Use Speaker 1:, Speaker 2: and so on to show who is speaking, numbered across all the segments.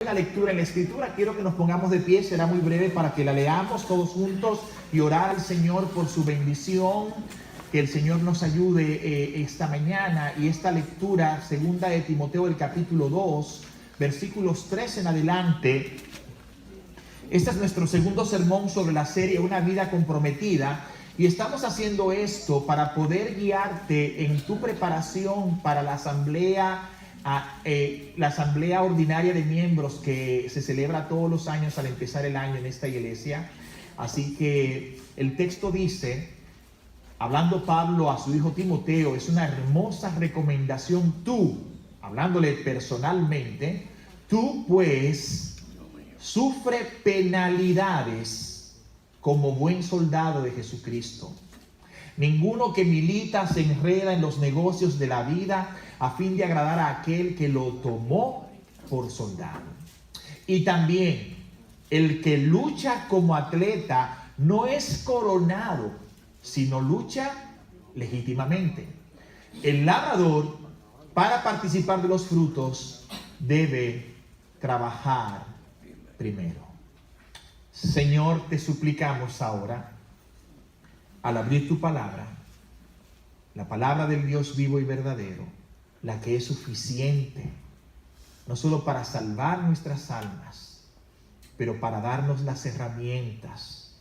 Speaker 1: La lectura en la escritura, quiero que nos pongamos de pie, será muy breve para que la leamos todos juntos y orar al Señor por su bendición, que el Señor nos ayude esta mañana. Y esta lectura, segunda de Timoteo, el capítulo 2, versículos 3 en adelante. Este es nuestro segundo sermón sobre la serie Una vida comprometida, y estamos haciendo esto para poder guiarte en tu preparación para la asamblea ordinaria de miembros que se celebra todos los años al empezar el año en esta iglesia. Así que el texto dice, hablando Pablo a su hijo Timoteo, es una hermosa recomendación. Tú, hablándole personalmente, tú pues sufre penalidades como buen soldado de Jesucristo. Ninguno que milita se enreda en los negocios de la vida a fin de agradar a aquel que lo tomó por soldado. Y también el que lucha como atleta no es coronado, sino lucha legítimamente. El labrador, para participar de los frutos, debe trabajar primero. Señor, te suplicamos ahora, al abrir tu palabra, la palabra del Dios vivo y verdadero, la que es suficiente, no solo para salvar nuestras almas, pero para darnos las herramientas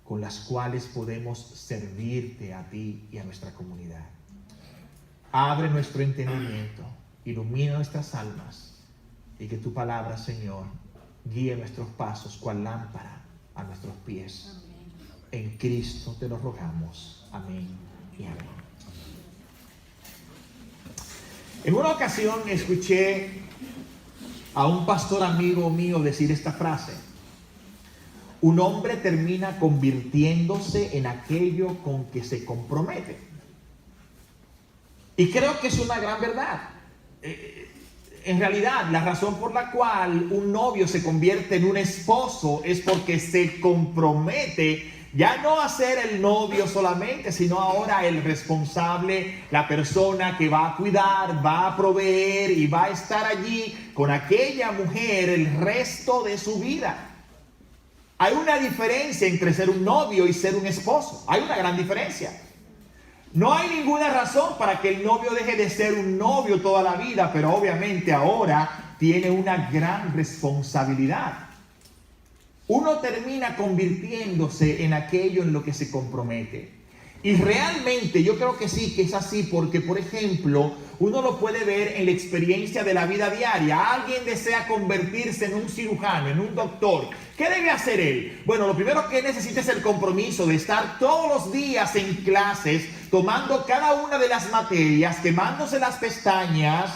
Speaker 1: con las cuales podemos servirte a ti y a nuestra comunidad. Abre nuestro entendimiento, ilumina nuestras almas, y que tu palabra, Señor, guíe nuestros pasos cual lámpara a nuestros pies. En Cristo te lo rogamos. Amén y amén. En una ocasión escuché a un pastor amigo mío decir esta frase: un hombre termina convirtiéndose en aquello con que se compromete. Y creo que es una gran verdad. En realidad, la razón por la cual un novio se convierte en un esposo es porque se compromete ya no a ser el novio solamente, sino ahora el responsable, la persona que va a cuidar, va a proveer y va a estar allí con aquella mujer el resto de su vida. Hay una diferencia entre ser un novio y ser un esposo. Hay una gran diferencia. No hay ninguna razón para que el novio deje de ser un novio toda la vida, pero obviamente ahora tiene una gran responsabilidad. Uno termina convirtiéndose en aquello en lo que se compromete. Y realmente yo creo que sí, que es así, porque por ejemplo, uno lo puede ver en la experiencia de la vida diaria. Alguien desea convertirse en un cirujano, en un doctor. ¿Qué debe hacer él? Bueno, lo primero que necesita es el compromiso de estar todos los días en clases, tomando cada una de las materias, quemándose las pestañas.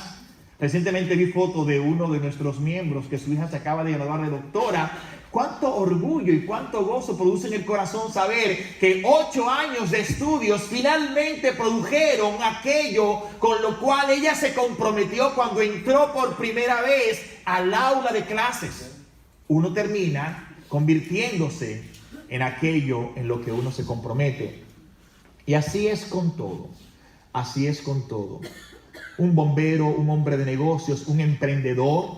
Speaker 1: Recientemente vi foto de uno de nuestros miembros que su hija se acaba de graduar de doctora. Cuánto orgullo y cuánto gozo produce en el corazón saber que 8 años de estudios finalmente produjeron aquello con lo cual ella se comprometió cuando entró por primera vez al aula de clases. Uno termina convirtiéndose en aquello en lo que uno se compromete. Y así es con todo. Así es con todo. Un bombero, un hombre de negocios, un emprendedor,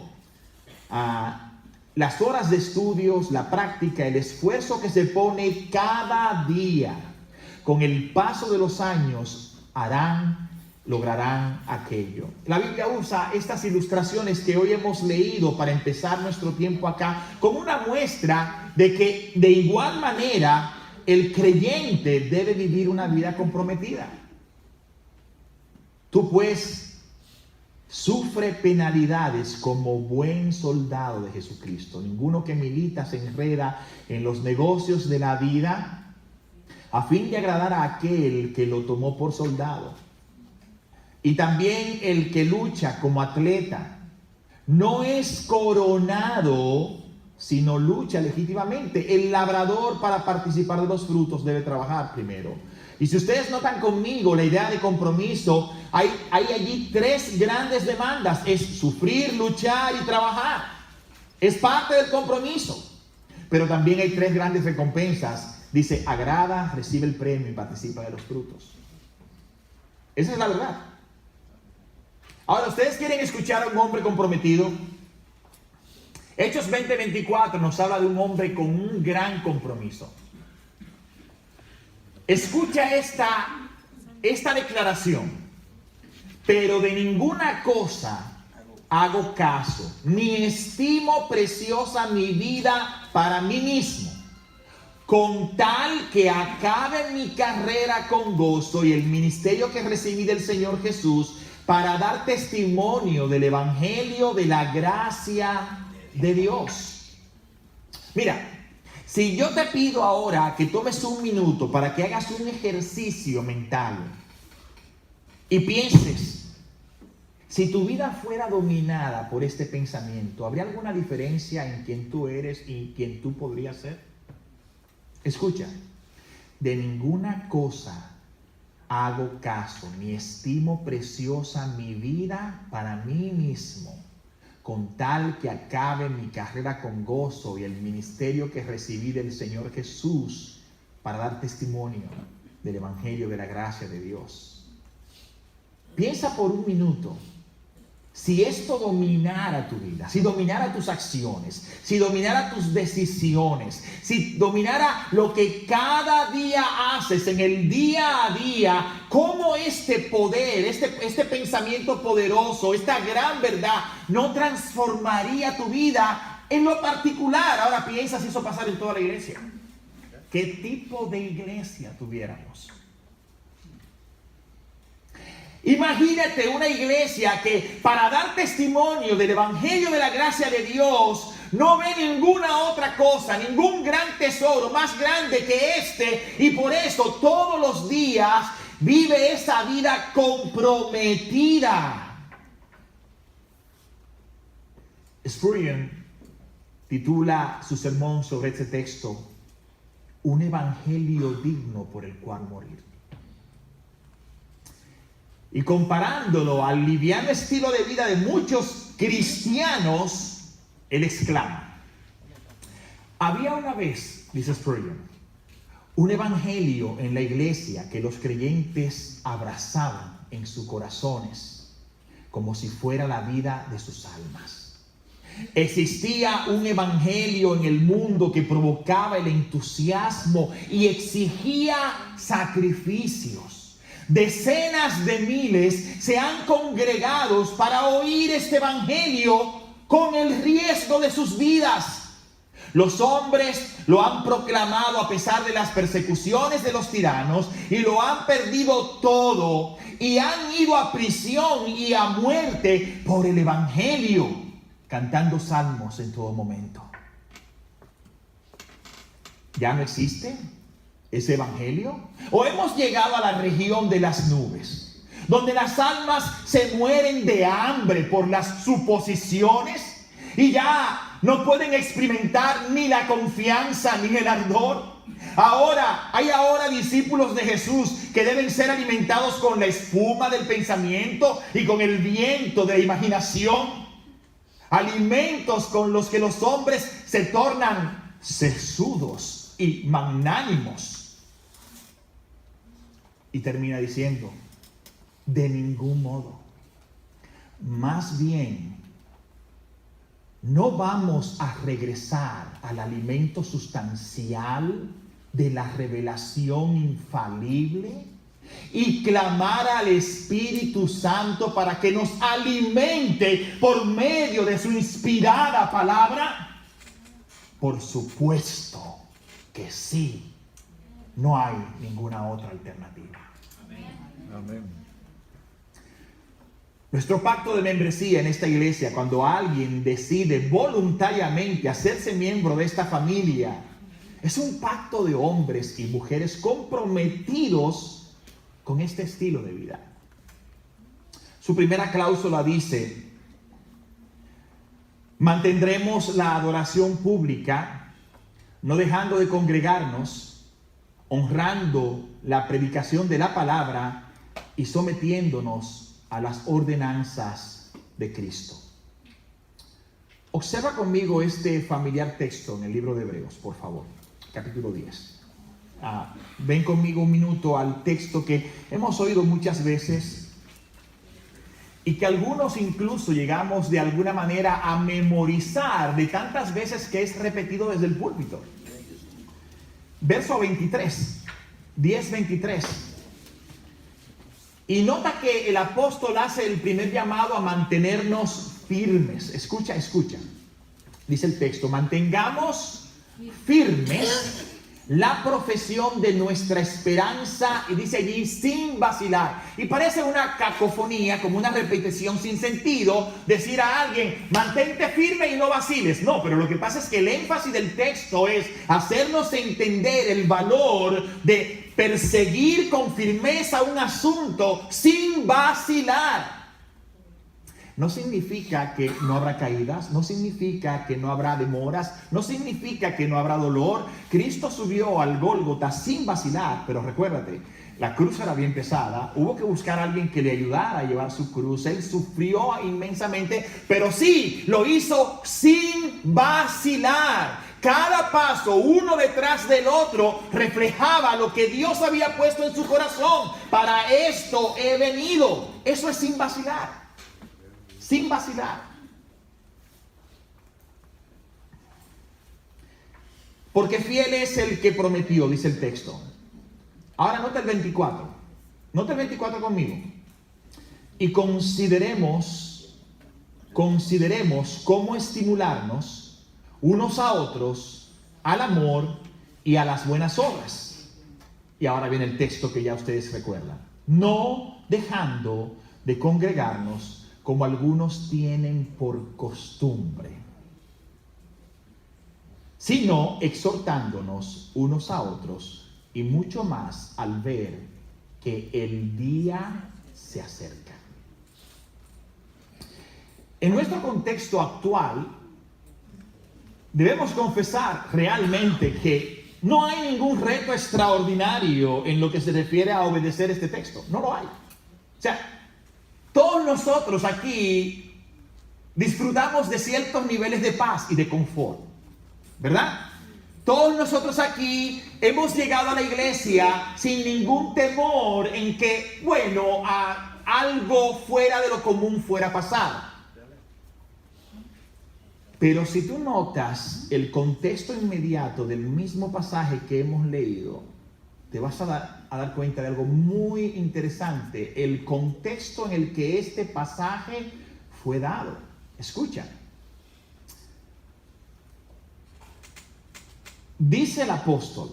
Speaker 1: las horas de estudios, la práctica, el esfuerzo que se pone cada día, con el paso de los años, lograrán aquello. La Biblia usa estas ilustraciones que hoy hemos leído para empezar nuestro tiempo acá, como una muestra de que de igual manera el creyente debe vivir una vida comprometida. Tú pues sufre penalidades como buen soldado de Jesucristo. Ninguno que milita se enreda en los negocios de la vida a fin de agradar a aquel que lo tomó por soldado. Y también el que lucha como atleta no es coronado, sino lucha legítimamente. El labrador, para participar de los frutos, debe trabajar primero. Y si ustedes notan conmigo la idea de compromiso, hay allí 3 grandes demandas: es sufrir, luchar y trabajar. Es parte del compromiso. Pero también hay 3 grandes recompensas. Dice: agrada, recibe el premio y participa de los frutos. Esa es la verdad. Ahora, ¿ustedes quieren escuchar a un hombre comprometido? Hechos 20:24 nos habla de un hombre con un gran compromiso. Escucha esta declaración. Pero de ninguna cosa hago caso, ni estimo preciosa mi vida para mí mismo, con tal que acabe mi carrera con gozo y el ministerio que recibí del Señor Jesús, para dar testimonio del evangelio de la gracia de Dios. Mira, si yo te pido ahora que tomes un minuto para que hagas un ejercicio mental y pienses, si tu vida fuera dominada por este pensamiento, ¿habría alguna diferencia en quién tú eres y quién tú podrías ser? Escucha, de ninguna cosa hago caso, ni estimo preciosa mi vida para mí mismo, con tal que acabe mi carrera con gozo y el ministerio que recibí del Señor Jesús, para dar testimonio del evangelio de la gracia de Dios. Piensa por un minuto, si esto dominara tu vida, si dominara tus acciones, si dominara tus decisiones, si dominara lo que cada día haces en el día a día, cómo este poder, este pensamiento poderoso, esta gran verdad no transformaría tu vida en lo particular. Ahora piensa si eso pasara en toda la iglesia. ¿Qué tipo de iglesia tuviéramos? Imagínate una iglesia que para dar testimonio del evangelio de la gracia de Dios no ve ninguna otra cosa, ningún gran tesoro más grande que este, y por eso todos los días vive esa vida comprometida. Spurgeon titula su sermón sobre este texto, un evangelio digno por el cual morir. Y comparándolo al liviano estilo de vida de muchos cristianos, él exclama: había una vez, dice Spurgeon, un evangelio en la iglesia que los creyentes abrazaban en sus corazones como si fuera la vida de sus almas. Existía un evangelio en el mundo que provocaba el entusiasmo y exigía sacrificios. Decenas de miles se han congregado para oír este evangelio con el riesgo de sus vidas. Los hombres lo han proclamado a pesar de las persecuciones de los tiranos y lo han perdido todo y han ido a prisión y a muerte por el evangelio, cantando salmos en todo momento. ¿Ya no existe ese evangelio? ¿O hemos llegado a la región de las nubes, donde las almas se mueren de hambre por las suposiciones y ya no pueden experimentar ni la confianza ni el ardor? Hay ahora discípulos de Jesús que deben ser alimentados con la espuma del pensamiento y con el viento de la imaginación, alimentos con los que los hombres se tornan sesudos y magnánimos. Y termina diciendo, de ningún modo. Más bien, no vamos a regresar al alimento sustancial de la revelación infalible y clamar al Espíritu Santo para que nos alimente por medio de su inspirada palabra. Por supuesto que sí. No hay ninguna otra alternativa. Amén. Nuestro pacto de membresía en esta iglesia, cuando alguien decide voluntariamente hacerse miembro de esta familia, es un pacto de hombres y mujeres comprometidos con este estilo de vida. Su primera cláusula dice: mantendremos la adoración pública, no dejando de congregarnos, honrando la predicación de la palabra y sometiéndonos a las ordenanzas de Cristo. Observa conmigo este familiar texto en el libro de Hebreos, por favor, capítulo 10. Ven conmigo un minuto al texto que hemos oído muchas veces y que algunos incluso llegamos de alguna manera a memorizar de tantas veces que es repetido desde el púlpito. Verso 23, 10:23. Y nota que el apóstol hace el primer llamado a mantenernos firmes. Escucha. Dice el texto: mantengamos firmes la profesión de nuestra esperanza, y dice allí, sin vacilar. Y parece una cacofonía, como una repetición sin sentido, decir a alguien, mantente firme y no vaciles. No, pero lo que pasa es que el énfasis del texto es hacernos entender el valor de perseguir con firmeza un asunto sin vacilar. No significa que no habrá caídas, no significa que no habrá demoras, no significa que no habrá dolor. Cristo subió al Gólgota sin vacilar, pero recuérdate, la cruz era bien pesada, hubo que buscar a alguien que le ayudara a llevar su cruz. Él sufrió inmensamente, pero sí, lo hizo sin vacilar. Cada paso, uno detrás del otro, reflejaba lo que Dios había puesto en su corazón. Para esto he venido. Eso es sin vacilar. Sin vacilar. Porque fiel es el que prometió, dice el texto. Ahora nota el 24. Nota el 24 conmigo. Y consideremos cómo estimularnos unos a otros al amor y a las buenas obras. Y ahora viene el texto que ya ustedes recuerdan. No dejando de congregarnos como algunos tienen por costumbre, sino exhortándonos unos a otros, y mucho más al ver que el día se acerca. En nuestro contexto actual, debemos confesar realmente que no hay ningún reto extraordinario en lo que se refiere a obedecer este texto. No lo hay. O sea, todos nosotros aquí disfrutamos de ciertos niveles de paz y de confort, ¿verdad? Todos nosotros aquí hemos llegado a la iglesia sin ningún temor en que, bueno, algo fuera de lo común fuera a pasar. Pero si tú notas el contexto inmediato del mismo pasaje que hemos leído, te vas a dar cuenta de algo muy interesante. El contexto en el que este pasaje fue dado. Escucha. Dice el apóstol.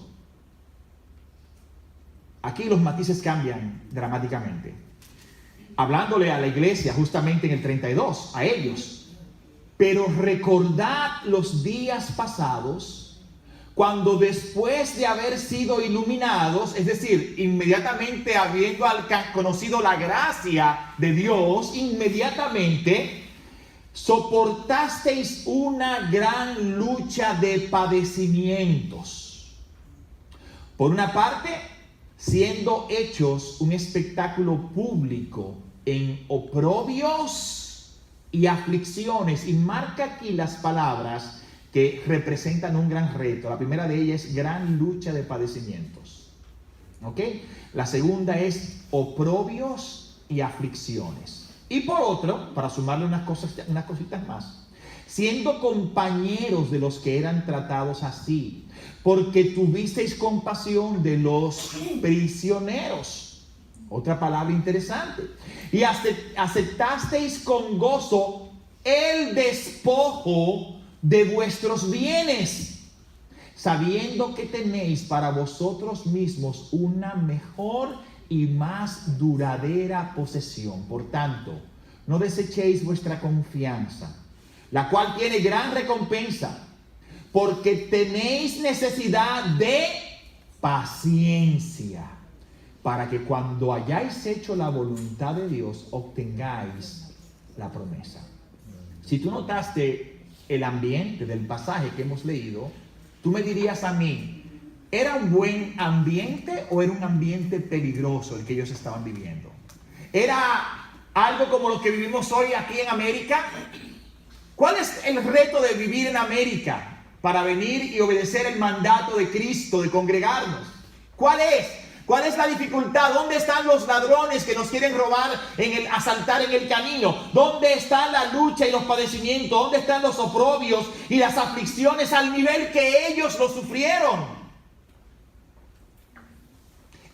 Speaker 1: Aquí los matices cambian dramáticamente. Hablándole a la iglesia justamente en el 32, a ellos. Pero recordad los días pasados, cuando después de haber sido iluminados, es decir, inmediatamente habiendo conocido la gracia de Dios, inmediatamente soportasteis una gran lucha de padecimientos. Por una parte, siendo hechos un espectáculo público en oprobios y aflicciones. Y marca aquí las palabras que representan un gran reto. La primera de ellas es gran lucha de padecimientos. ¿Ok? La segunda es oprobios y aflicciones. Y por otro, para sumarle unas cositas más, siendo compañeros de los que eran tratados así, porque tuvisteis compasión de los prisioneros. Otra palabra interesante. Y aceptasteis con gozo el despojo de vuestros bienes, sabiendo que tenéis para vosotros mismos una mejor y más duradera posesión. Por tanto, no desechéis vuestra confianza, la cual tiene gran recompensa, porque tenéis necesidad de paciencia, para que cuando hayáis hecho la voluntad de Dios, obtengáis la promesa. Si tú notaste el ambiente del pasaje que hemos leído, tú me dirías a mí, ¿era un buen ambiente o era un ambiente peligroso el que ellos estaban viviendo? ¿Era algo como lo que vivimos hoy aquí en América? ¿Cuál es el reto de vivir en América para venir y obedecer el mandato de Cristo de congregarnos? ¿Cuál es? ¿Cuál es la dificultad? ¿Dónde están los ladrones que nos quieren robar, asaltar en el camino? ¿Dónde está la lucha y los padecimientos? ¿Dónde están los oprobios y las aflicciones al nivel que ellos lo sufrieron?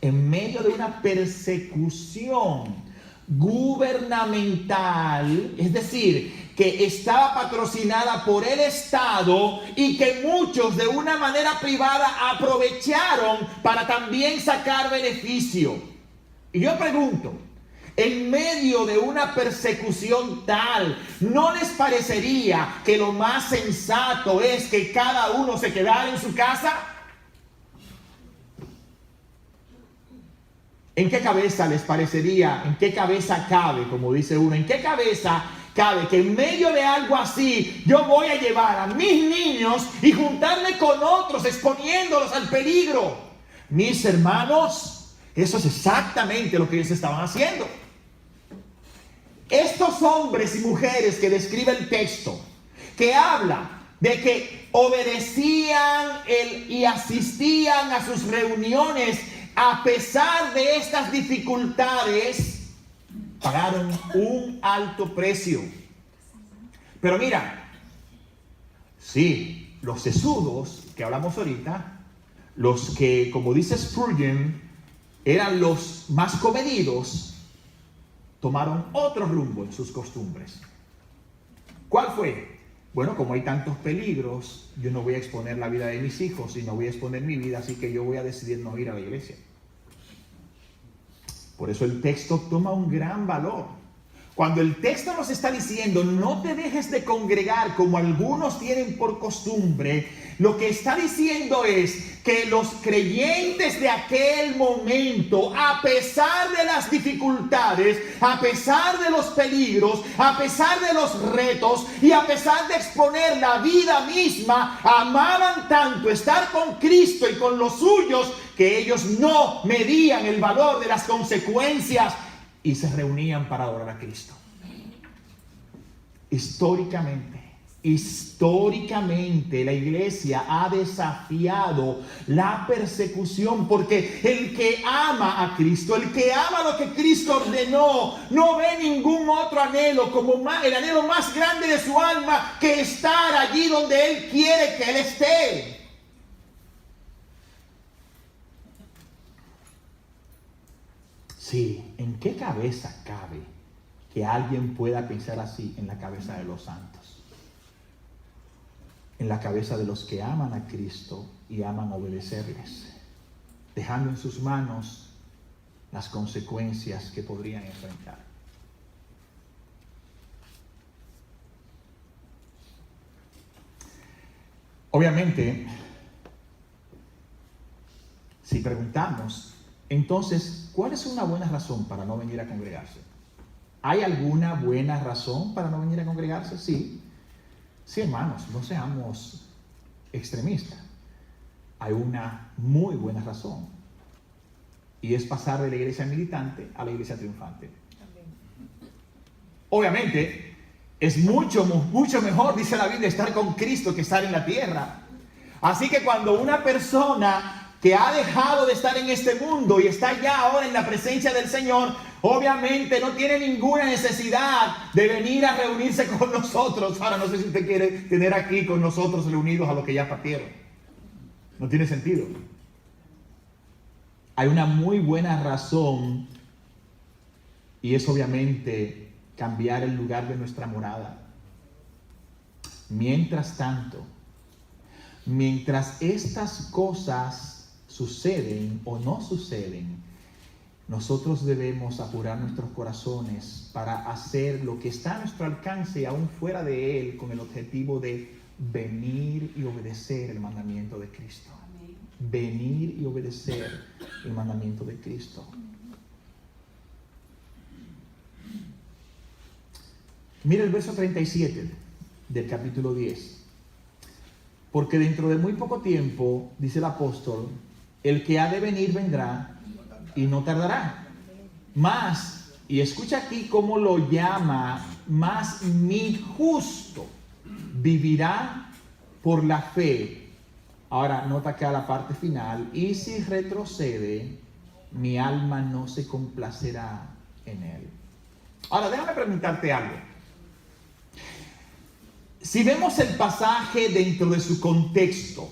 Speaker 1: En medio de una persecución gubernamental, es decir, que estaba patrocinada por el Estado y que muchos de una manera privada aprovecharon para también sacar beneficio. Y yo pregunto, en medio de una persecución tal, ¿no les parecería que lo más sensato es que cada uno se quedara en su casa? ¿En qué cabeza les parecería, en qué cabeza cabe, como dice uno, en qué cabeza cabe que en medio de algo así yo voy a llevar a mis niños y juntarme con otros exponiéndolos al peligro? Mis hermanos, eso es exactamente lo que ellos estaban haciendo. Estos hombres y mujeres que describe el texto, que habla de que obedecían y asistían a sus reuniones a pesar de estas dificultades, pagaron un alto precio. Pero mira, sí, los sesudos que hablamos ahorita, los que, como dice Spurgeon, eran los más comedidos, tomaron otro rumbo en sus costumbres. ¿Cuál fue? Bueno, como hay tantos peligros, yo no voy a exponer la vida de mis hijos y no voy a exponer mi vida, así que yo voy a decidir no ir a la iglesia. Por eso el texto toma un gran valor. Cuando el texto nos está diciendo, no te dejes de congregar como algunos tienen por costumbre, lo que está diciendo es que los creyentes de aquel momento, a pesar de las dificultades, a pesar de los peligros, a pesar de los retos y a pesar de exponer la vida misma, amaban tanto estar con Cristo y con los suyos, que ellos no medían el valor de las consecuencias y se reunían para adorar a Cristo. Históricamente la iglesia ha desafiado la persecución, porque el que ama a Cristo, el que ama lo que Cristo ordenó, no ve ningún otro anhelo como el anhelo más grande de su alma, que estar allí donde Él quiere que Él esté. Sí, ¿en qué cabeza cabe que alguien pueda pensar así en la cabeza de los santos? En la cabeza de los que aman a Cristo y aman obedecerles, dejando en sus manos las consecuencias que podrían enfrentar. Obviamente, si preguntamos, entonces, ¿cuál es una buena razón para no venir a congregarse? ¿Hay alguna buena razón para no venir a congregarse? Sí. Sí, hermanos, no seamos extremistas. Hay una muy buena razón. Y es pasar de la iglesia militante a la iglesia triunfante. Obviamente, es mucho mejor, dice la Biblia, estar con Cristo que estar en la tierra. Así que cuando una persona que ha dejado de estar en este mundo y está ya ahora en la presencia del Señor, obviamente no tiene ninguna necesidad de venir a reunirse con nosotros. Ahora no sé si usted quiere tener aquí con nosotros reunidos a los que ya partieron. No tiene sentido. Hay una muy buena razón, y es obviamente cambiar el lugar de nuestra morada. Mientras tanto, mientras estas cosas suceden o no suceden, nosotros debemos apurar nuestros corazones para hacer lo que está a nuestro alcance y aún fuera de él, con el objetivo de venir y obedecer el mandamiento de Cristo. Amén. Venir y obedecer el mandamiento de Cristo. Mira el verso 37 del capítulo 10. Porque dentro de muy poco tiempo, dice el apóstol, el que ha de venir vendrá y no tardará. Más, y escucha aquí cómo lo llama, más mi justo vivirá por la fe. Ahora, nota acá la parte final. Y si retrocede, mi alma no se complacerá en él. Ahora, déjame preguntarte algo. Si vemos el pasaje dentro de su contexto,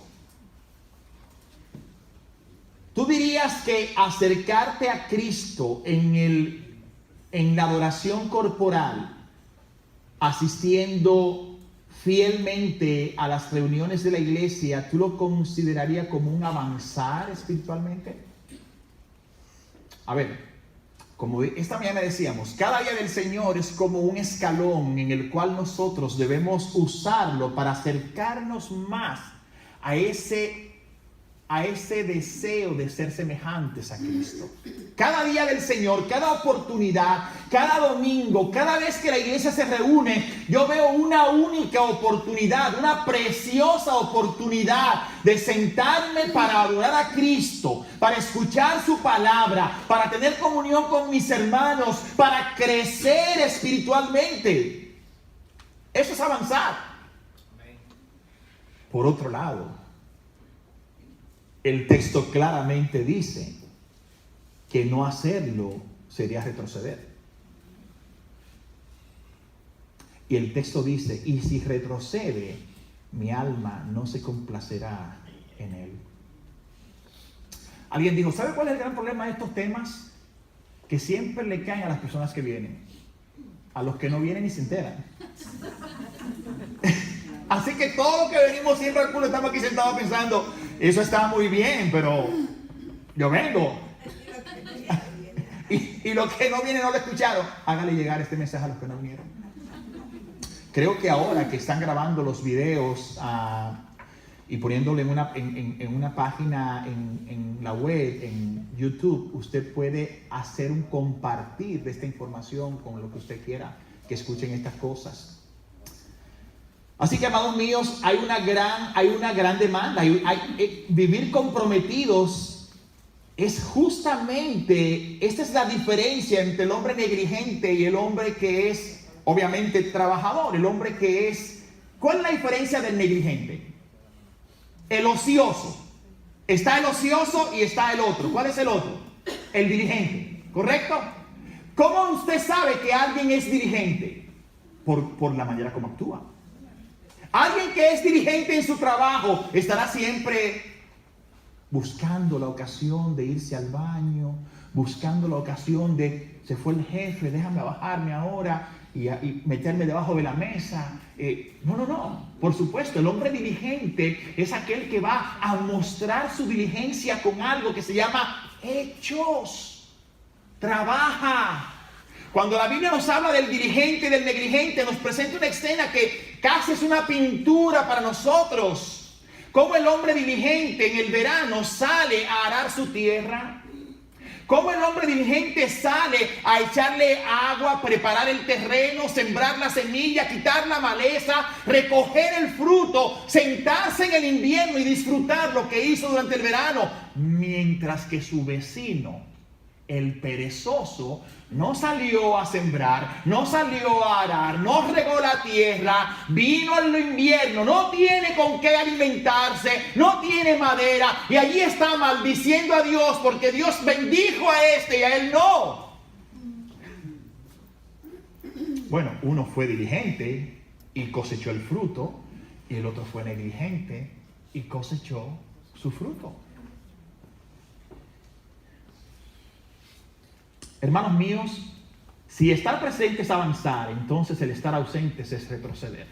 Speaker 1: ¿tú dirías que acercarte a Cristo en la adoración corporal, asistiendo fielmente a las reuniones de la iglesia, tú lo considerarías como un avanzar espiritualmente? A ver, como esta mañana decíamos, cada día del Señor es como un escalón en el cual nosotros debemos usarlo para acercarnos más a ese deseo de ser semejantes a Cristo. Cada día del Señor, cada oportunidad, cada domingo, cada vez que la iglesia se reúne, yo veo una única oportunidad, una preciosa oportunidad de sentarme para adorar a Cristo, para escuchar su palabra, para tener comunión con mis hermanos, para crecer espiritualmente. Eso es avanzar. Por otro lado, el texto claramente dice que no hacerlo sería retroceder. Y el texto dice, y si retrocede, mi alma no se complacerá en él. Alguien dijo, ¿sabe cuál es el gran problema de estos temas? Que siempre le caen a las personas que vienen. A los que no vienen ni se enteran. Así que todo lo que venimos siempre al culto, estamos aquí sentados pensando, eso está muy bien, pero yo vengo. Y los que no vienen no lo escucharon. Hágale llegar este mensaje a los que no vinieron. Creo que ahora que están grabando los videos y poniéndole en una página en la web, en YouTube, usted puede hacer un compartir de esta información con lo que usted quiera, que escuchen estas cosas. Así que, amados míos, hay una gran demanda. Vivir comprometidos es justamente, esta es la diferencia entre el hombre negligente y el hombre que es, obviamente, trabajador. El hombre que es, ¿cuál es la diferencia del negligente? El ocioso. Está el ocioso y está el otro. ¿Cuál es el otro? El diligente, ¿correcto? ¿Cómo usted sabe que alguien es diligente? Por la manera como actúa. Alguien que es diligente en su trabajo estará siempre buscando la ocasión de irse al baño, buscando la ocasión de, se fue el jefe, déjame bajarme ahora y meterme debajo de la mesa. No. Por supuesto, el hombre diligente es aquel que va a mostrar su diligencia con algo que se llama hechos. Trabaja. Cuando la Biblia nos habla del diligente y del negligente, nos presenta una escena que casi es una pintura para nosotros. Cómo el hombre diligente en el verano sale a arar su tierra. Cómo el hombre diligente sale a echarle agua, preparar el terreno, sembrar la semilla, quitar la maleza, recoger el fruto, sentarse en el invierno y disfrutar lo que hizo durante el verano. Mientras que su vecino, el perezoso, no salió a sembrar, no salió a arar, no regó la tierra, vino el invierno, no tiene con qué alimentarse, no tiene madera y allí está maldiciendo a Dios porque Dios bendijo a este y a él no. Bueno, uno fue diligente y cosechó el fruto y el otro fue negligente y cosechó su fruto. Hermanos míos, si estar presente es avanzar, entonces el estar ausentes es retroceder.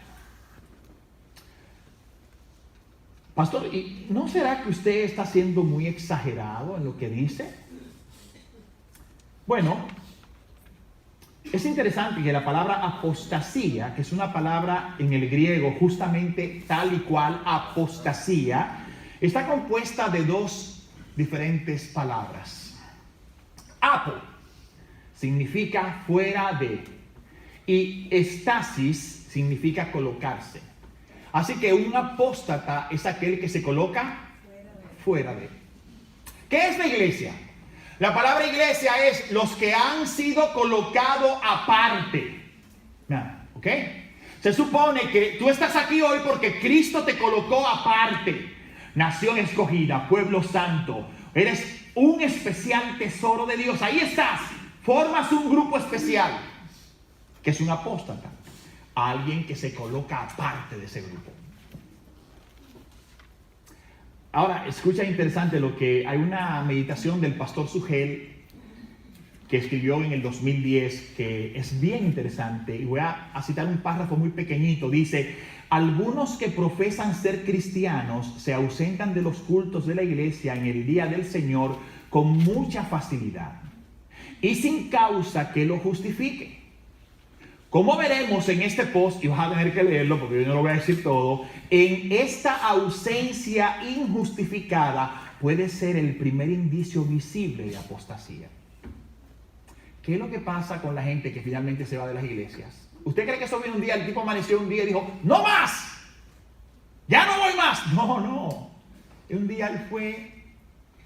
Speaker 1: Pastor, ¿y no será que usted está siendo muy exagerado en lo que dice? Bueno, es interesante que la palabra apostasía, que es una palabra en el griego justamente tal y cual, apostasía, está compuesta de dos diferentes palabras. Apo significa fuera de, y estasis significa colocarse. Así que un apóstata es aquel que se coloca fuera de. ¿Qué es la iglesia? La palabra iglesia es los que han sido colocados aparte. ¿Ok? Se supone que tú estás aquí hoy porque Cristo te colocó aparte. Nación escogida, pueblo santo. Eres un especial tesoro de Dios. Ahí estás. Formas un grupo especial, que es un apóstata. Alguien que se coloca aparte de ese grupo. Ahora, escucha interesante lo que hay una meditación del pastor Sugel que escribió en el 2010, que es bien interesante, y voy a citar un párrafo muy pequeñito. Dice: algunos que profesan ser cristianos se ausentan de los cultos de la iglesia en el día del Señor con mucha facilidad y sin causa que lo justifique. Como veremos en este post, y vas a tener que leerlo porque yo no lo voy a decir todo, en esta ausencia injustificada puede ser el primer indicio visible de apostasía. ¿Qué es lo que pasa con la gente que finalmente se va de las iglesias? ¿Usted cree que eso viene un día, el tipo amaneció un día y dijo, no más, ya no voy más? No. Un día él fue,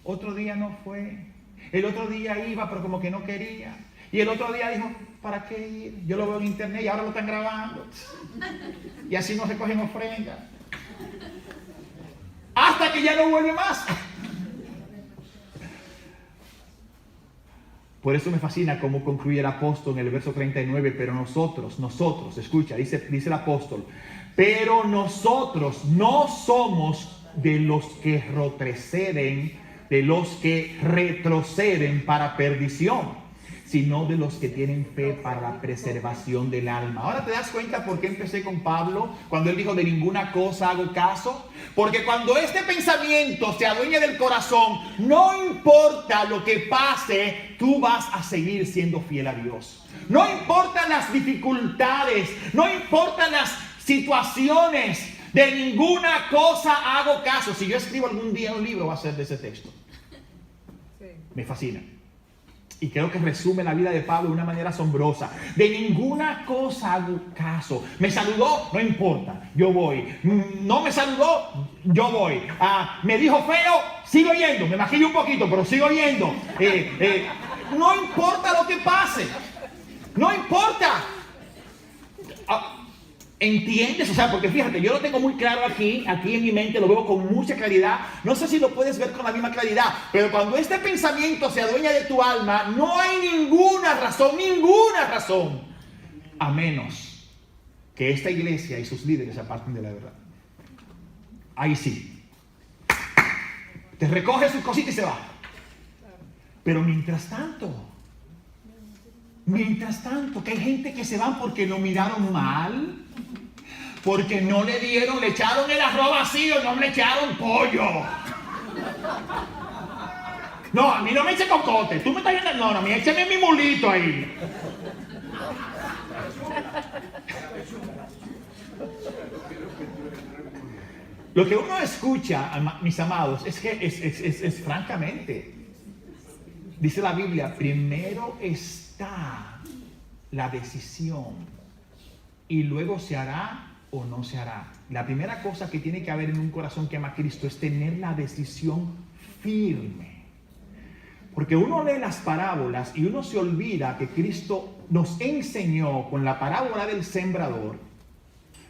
Speaker 1: otro día no fue, el otro día iba pero como que no quería, y el otro día dijo, ¿para qué ir? Yo lo veo en internet y ahora lo están grabando. Y así no recogen ofrendas. Hasta que ya no vuelve más. Por eso me fascina cómo concluye el apóstol en el verso 39. Pero nosotros, escucha, dice el apóstol, pero nosotros no somos de los que retroceden para perdición, sino de los que tienen fe para la preservación del alma. Ahora te das cuenta por qué empecé con Pablo cuando él dijo, de ninguna cosa hago caso. Porque cuando este pensamiento se adueña del corazón, no importa lo que pase, tú vas a seguir siendo fiel a Dios. No importan las dificultades, no importan las situaciones, de ninguna cosa hago caso. Si yo escribo algún día un libro, va a ser de ese texto. Me fascina. Y creo que resume la vida de Pablo de una manera asombrosa. De ninguna cosa hago caso. Me saludó, no importa, yo voy. No me saludó, yo voy. Me dijo feo, sigo yendo. Me maquillo un poquito, pero sigo yendo. No importa lo que pase. No importa. ¿Entiendes? O sea, porque fíjate, yo lo tengo muy claro aquí en mi mente, lo veo con mucha claridad. No sé si lo puedes ver con la misma claridad, pero cuando este pensamiento se adueña de tu alma, no hay ninguna razón, a menos que esta iglesia y sus líderes se aparten de la verdad. Ahí sí. Te recoge sus cositas y se va. Pero mientras tanto, que hay gente que se van porque lo miraron mal, porque no le dieron, le echaron el arroz vacío, no le echaron pollo. No, a mí no me eche cocote, tú me estás viendo, no, a mí échame mi mulito ahí. Lo que uno escucha, mis amados, es que es francamente, dice la Biblia, primero está la decisión y luego se hará o no se hará. La primera cosa que tiene que haber en un corazón que ama a Cristo es tener la decisión firme. Porque uno lee las parábolas y uno se olvida que Cristo nos enseñó con la parábola del sembrador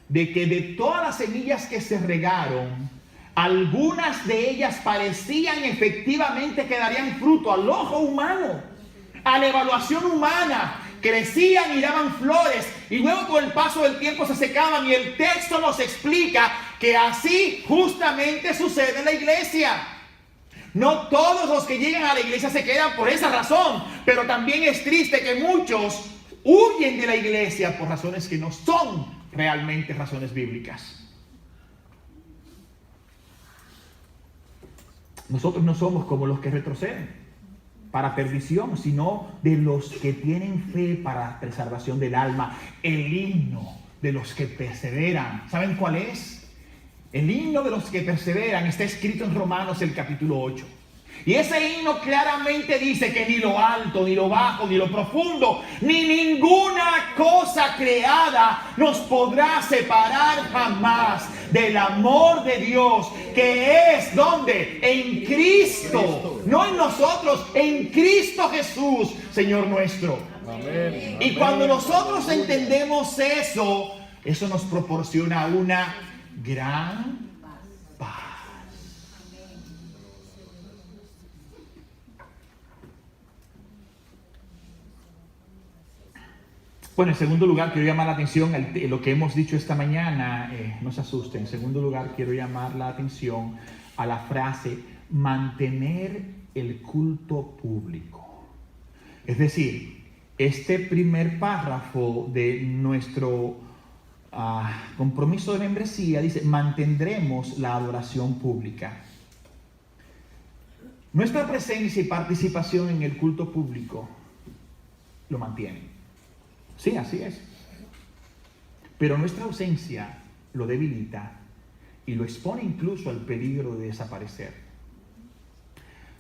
Speaker 1: de que de todas las semillas que se regaron, algunas de ellas parecían efectivamente que darían fruto al ojo humano, a la evaluación humana. Crecían y daban flores y luego con el paso del tiempo se secaban, y el texto nos explica que así justamente sucede en la iglesia. No todos los que llegan a la iglesia se quedan por esa razón, pero también es triste que muchos huyen de la iglesia por razones que no son realmente razones bíblicas. Nosotros no somos como los que retroceden para perdición, sino de los que tienen fe para la preservación del alma. El himno de los que perseveran, ¿saben cuál es? El himno de los que perseveran está escrito en Romanos el capítulo 8. Y ese himno claramente dice que ni lo alto, ni lo bajo, ni lo profundo, ni ninguna cosa creada nos podrá separar jamás del amor de Dios, que es, ¿dónde? En Cristo. No en nosotros, en Cristo Jesús, Señor nuestro. Amén. Y cuando nosotros entendemos eso, eso nos proporciona una gran paz. Bueno, en segundo lugar, quiero llamar la atención a lo que hemos dicho esta mañana. No se asusten. En segundo lugar, quiero llamar la atención a la frase mantener el culto público. Es decir, este primer párrafo de nuestro compromiso de membresía dice: mantendremos la adoración pública. Nuestra presencia y participación en el culto público lo mantienen. Sí, así es. Pero nuestra ausencia lo debilita y lo expone incluso al peligro de desaparecer.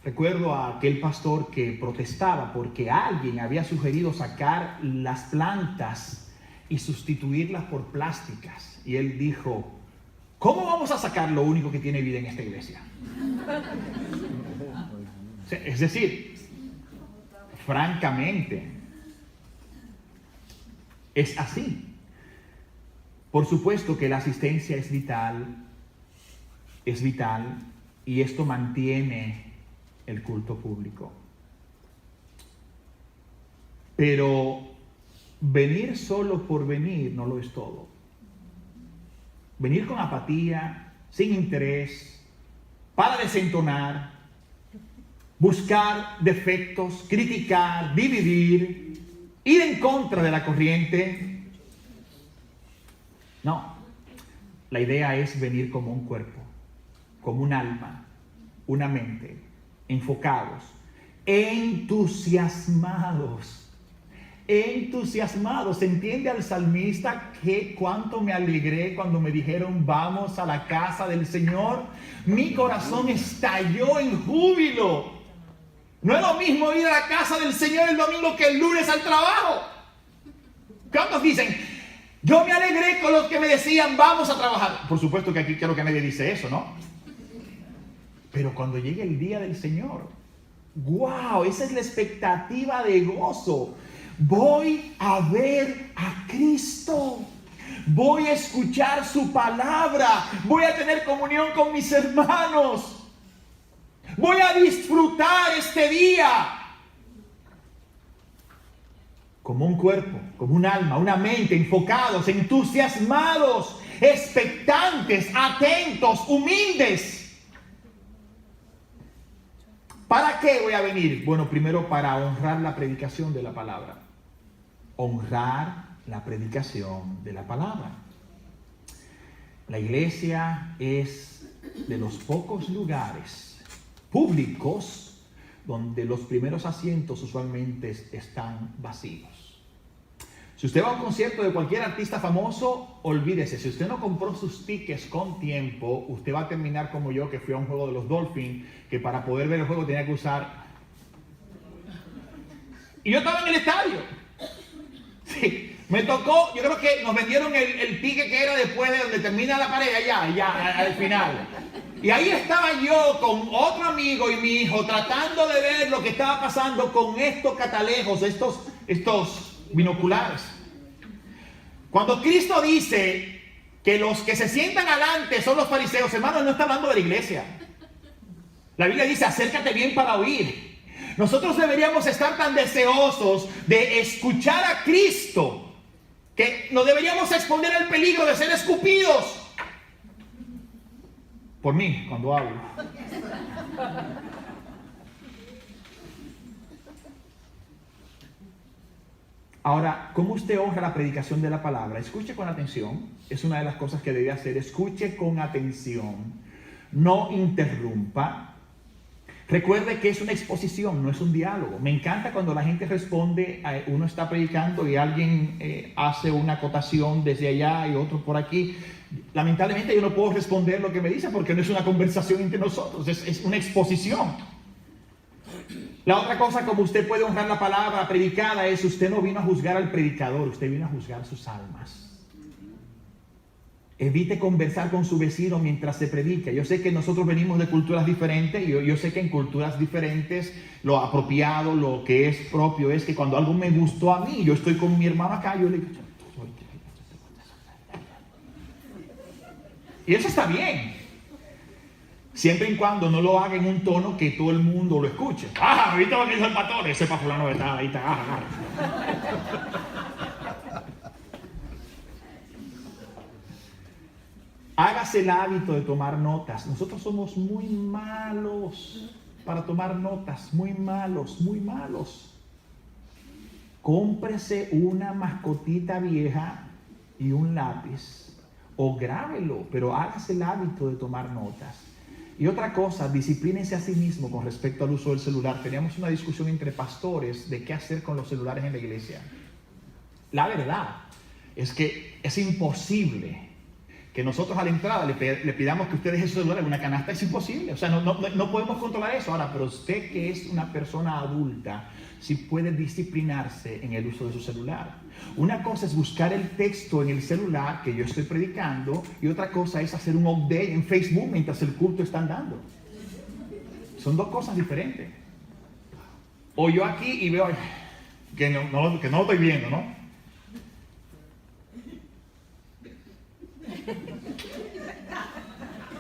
Speaker 1: Recuerdo a aquel pastor que protestaba porque alguien había sugerido sacar las plantas y sustituirlas por plásticas. Y él dijo: ¿cómo vamos a sacar lo único que tiene vida en esta iglesia? Es decir, francamente, es así. Por supuesto que la asistencia es vital, y esto mantiene el culto público. Pero venir solo por venir no lo es todo. Venir con apatía, sin interés, para desentonar, buscar defectos, criticar, dividir, ir en contra de la corriente. No, la idea es venir como un cuerpo, como un alma, una mente, enfocados, entusiasmados. ¿Entiende al salmista que cuánto me alegré cuando me dijeron vamos a la casa del Señor? Mi corazón estalló en júbilo. No es lo mismo ir a la casa del Señor el domingo que el lunes al trabajo. ¿Cuántos dicen? Yo me alegré con los que me decían vamos a trabajar. Por supuesto que aquí creo que nadie dice eso, ¿no? Pero cuando llegue el día del Señor, ¡wow! Esa es la expectativa de gozo. Voy a ver a Cristo. Voy a escuchar su palabra. Voy a tener comunión con mis hermanos. Voy a disfrutar este día. Como un cuerpo, como un alma, una mente, enfocados, entusiasmados, expectantes, atentos, humildes. ¿Para qué voy a venir? Bueno, primero para honrar la predicación de la palabra. Honrar la predicación de la palabra. La iglesia es de los pocos lugares públicos donde los primeros asientos usualmente están vacíos. Si usted va a un concierto de cualquier artista famoso, olvídese, si usted no compró sus tickets con tiempo, usted va a terminar como yo, que fui a un juego de los Dolphins, que para poder ver el juego tenía que usar... Y yo estaba en el estadio. Sí, me tocó, yo creo que nos vendieron el ticket que era después de donde termina la pared, allá, al final. Y ahí estaba yo con otro amigo y mi hijo tratando de ver lo que estaba pasando con estos catalejos, estos binoculares. Cuando Cristo dice que los que se sientan adelante son los fariseos, hermanos, no está hablando de la iglesia. La Biblia dice, acércate bien para oír. Nosotros deberíamos estar tan deseosos de escuchar a Cristo que nos deberíamos exponer al peligro de ser escupidos por mí cuando hablo. Ahora, ¿cómo usted honra la predicación de la palabra? Escuche con atención. Es una de las cosas que debe hacer. Escuche con atención. No interrumpa. Recuerde que es una exposición, no es un diálogo. Me encanta cuando la gente responde, uno está predicando y alguien hace una acotación desde allá y otro por aquí. Lamentablemente yo no puedo responder lo que me dice porque no es una conversación entre nosotros, es una exposición. La otra cosa como usted puede honrar la palabra predicada es, usted no vino a juzgar al predicador, usted vino a juzgar sus almas. Evite conversar con su vecino mientras se predica. Yo sé que nosotros venimos de culturas diferentes. Yo sé que en culturas diferentes lo apropiado, lo que es propio es que cuando algo me gustó a mí, yo estoy con mi hermano acá, yo le digo... Y eso está bien. Siempre y cuando no lo haga en un tono que todo el mundo lo escuche. ¡Ah! ¿Viste lo que hizo el pastor? Ese para fulano de tal, ahí está. hágase el hábito de tomar notas. Nosotros somos muy malos para tomar notas, muy malos, muy malos. Cómprese una mascotita vieja y un lápiz, o grábelo, pero hágase el hábito de tomar notas. Y otra cosa, disciplínese a sí mismo con respecto al uso del celular. Teníamos una discusión entre pastores de qué hacer con los celulares en la iglesia. La verdad es que es imposible que nosotros a la entrada le pidamos que usted deje su celular en una canasta. Es imposible, o sea, no podemos controlar eso. Ahora, pero usted que es una persona adulta, sí puede disciplinarse en el uso de su celular. Una cosa es buscar el texto en el celular que yo estoy predicando, y otra cosa es hacer un update en Facebook mientras el culto está andando. Son dos cosas diferentes. O yo aquí y veo que no lo estoy viendo, ¿no?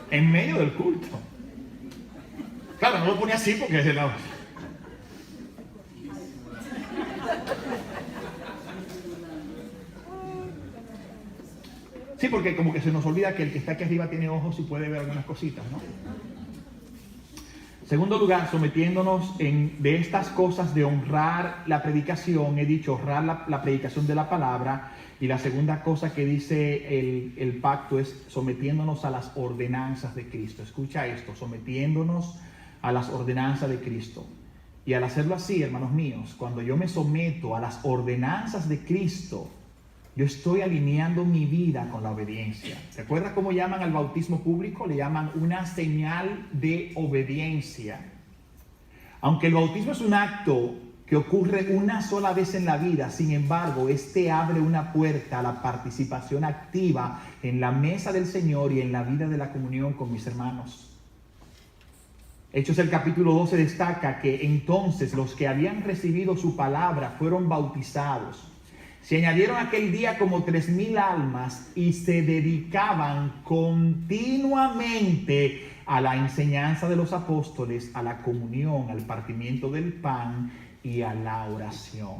Speaker 1: En medio del culto. Claro, no lo ponía así porque es el lado. Sí, porque como que se nos olvida que el que está aquí arriba tiene ojos y puede ver algunas cositas, ¿no? Segundo lugar, sometiéndonos de estas cosas de honrar la predicación. He dicho honrar la predicación de la palabra. Y la segunda cosa que dice el pacto es sometiéndonos a las ordenanzas de Cristo. Escucha esto, sometiéndonos a las ordenanzas de Cristo. Y al hacerlo así, hermanos míos, cuando yo me someto a las ordenanzas de Cristo, yo estoy alineando mi vida con la obediencia. ¿Se acuerda cómo llaman al bautismo público? Le llaman una señal de obediencia. Aunque el bautismo es un acto que ocurre una sola vez en la vida, sin embargo, este abre una puerta a la participación activa en la mesa del Señor y en la vida de la comunión con mis hermanos. Hechos el capítulo 12 destaca que entonces los que habían recibido su palabra fueron bautizados. Se añadieron aquel día como 3,000 almas y se dedicaban continuamente a la enseñanza de los apóstoles, a la comunión, al partimiento del pan y a la oración.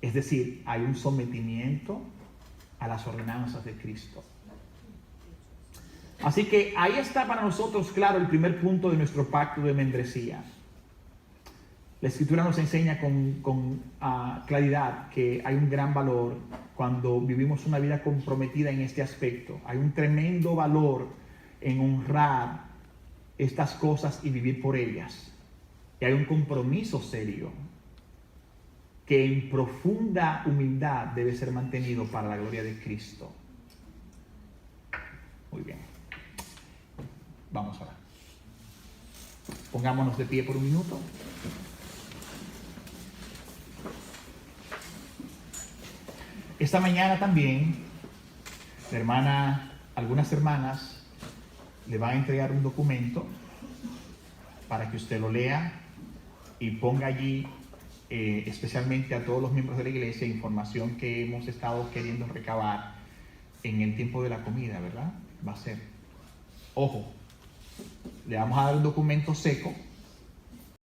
Speaker 1: Es decir, hay un sometimiento a las ordenanzas de Cristo. Así que ahí está para nosotros claro el primer punto de nuestro pacto de membresía. La Escritura nos enseña con claridad que hay un gran valor cuando vivimos una vida comprometida en este aspecto. Hay un tremendo valor en honrar estas cosas y vivir por ellas. Y hay un compromiso serio que en profunda humildad debe ser mantenido para la gloria de Cristo. Muy bien. Vamos a orar. Pongámonos de pie por un minuto. Esta mañana también, algunas hermanas le van a entregar un documento para que usted lo lea y ponga allí, especialmente a todos los miembros de la iglesia, información que hemos estado queriendo recabar en el tiempo de la comida, ¿verdad? Va a ser, ojo, le vamos a dar un documento seco